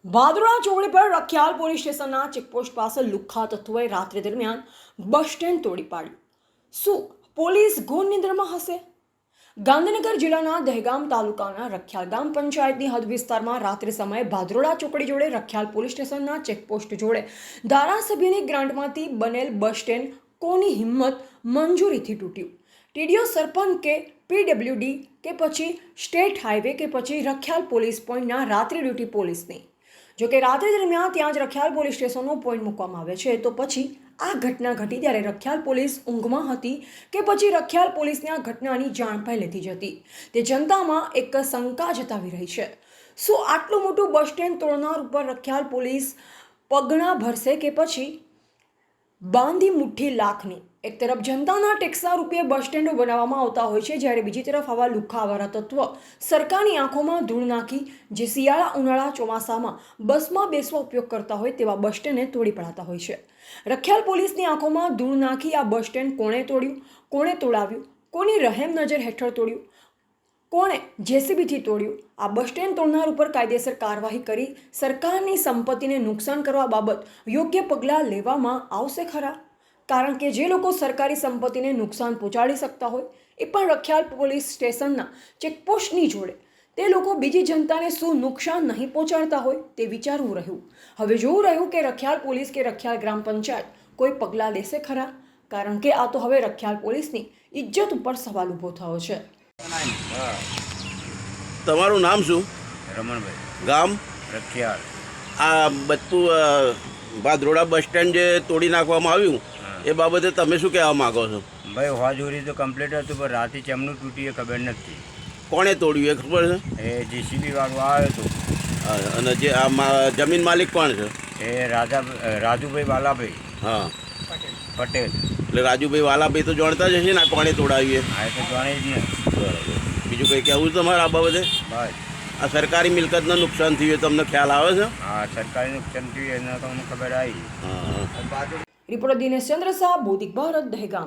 ભાદરણા ચોકડી પર રખિયાલ પોલીસ સ્ટેશનના ચેકપોસ્ટ પાસે લુખ્ખા તત્વોએ રાત્રિ દરમિયાન બસ સ્ટેન્ડ તોડી પાડ્યું। શું પોલીસ ઘોર નિંદ્રામાં હશે? ગાંધીનગર જિલ્લાના દહેગામ તાલુકાના રખિયાલ ગામ પંચાયતની હદ વિસ્તારમાં રાત્રિ સમયે ભાદરણા ચોકડી જોડે રખિયાલ પોલીસ સ્ટેશનના ચેકપોસ્ટ જોડે ધારાસભ્યની ગ્રાન્ટમાંથી બનેલ બસ સ્ટેન્ડ કોની હિંમત મંજૂરીથી તૂટ્યું? ટીડીઓ, સરપંચ કે પીડબ્લ્યુડી કે પછી સ્ટેટ હાઈવે કે પછી રખિયાલ પોલીસ પોઈન્ટના રાત્રિ ડ્યુટી પોલીસની? જો કે રાત્રિ દરમિયાન ત્યાં જ રખિયાલ પોલીસ સ્ટેશનનો પોઈન્ટ મૂકવામાં આવે છે, તો પછી આ ઘટના ઘટી ત્યારે રખિયાલ પોલીસ ઊંઘમાં હતી કે પછી રખિયાલ પોલીસને આ ઘટનાની જાણ પહેલેથી જ હતી? તે જનતામાં એક શંકા જતાવી રહી છે। શું આટલું મોટું બસ સ્ટેન્ડ તોડનાર ઉપર રખિયાલ પોલીસ પગના ભરશે કે પછી બાંધી મુઠ્ઠી લાખની? એક તરફ જનતાના ટેક્સના રૂપિયે બસ સ્ટેન્ડો બનાવવામાં આવતા હોય છે, જ્યારે બીજી તરફ આવા લુખ્ખાવાળા તત્વ સરકારની આંખોમાં ધૂળ નાખી જે શિયાળા, ઉનાળા, ચોમાસામાં બસમાં બેસવા ઉપયોગ કરતા હોય તેવા બસ સ્ટેન્ડને તોડી પડાતા હોય છે। રખિયાલ પોલીસની આંખોમાં ધૂળ નાખી આ બસ સ્ટેન્ડ કોણે તોડ્યું, કોણે તોડાવ્યું, કોની રહેમ નજર હેઠળ તોડ્યું, કોણે જેસીબીથી તોડ્યું? આ બસ સ્ટેન્ડ તોડનાર ઉપર કાયદેસર કાર્યવાહી કરી સરકારની સંપત્તિને નુકસાન કરવા બાબત યોગ્ય પગલાં લેવામાં આવશે ખરા? કારણ કે જે લોકો સરકારી સંપત્તિને નુકસાન પહોંચાડી શકતા હોય એ પણ રખિયાલ પોલીસ સ્ટેશનના ચેકપોસ્ટની જોડે તે લોકો બીજી જનતાને શું નુકસાન નહીં પહોંચાડતા હોય તે વિચારવું રહ્યું। હવે જોવું રહ્યું કે રખિયાલ પોલીસ કે રખિયાલ ગ્રામ પંચાયત કોઈ પગલાં લેશે ખરા? કારણ કે આ તો હવે રખિયાલ પોલીસની ઇજ્જત ઉપર સવાલ ઊભો થયો છે। તમારું નામ શું? રમણભાઈ, ગામ રખિયાલ। આ બધું ભાદરોડા બસ સ્ટેન્ડ જે તોડી નાખવામાં આવ્યું એ બાબતે તમે શું કહેવા માગો છો? ભાઈ હોજોરી તો કમ્પ્લીટ હતું, પણ રાતે ચેમનું તૂટ્યું એ ખબર નથી। કોણે તોડ્યું એ ખબર છે? એ જીસીબી વાળો આવ્યો હતો। અને જે આ જમીન માલિક કોણ છે? એ રાજુભાઈ વાલાભાઈ હા, પટેલ। એટલે રાજુભાઈ વાલાભાઈ તો જાણતા જ હશે ને આ કોણે તોડાવ્યું આ તો જાણે જ ને। બરાબર, બીજું કંઈ કહેવું છે તમારે આ બાબતે? બસ આ સરકારી મિલકતનું નુકસાન થયું તમને ખ્યાલ આવે છે? હા, સરકારી નુકસાન થયું એને તો અમને ખબર આવી। હા। રિપોર્ટર દિનેશ ચંદ્ર શાહ, બોધિક ભારત, દહેગામ।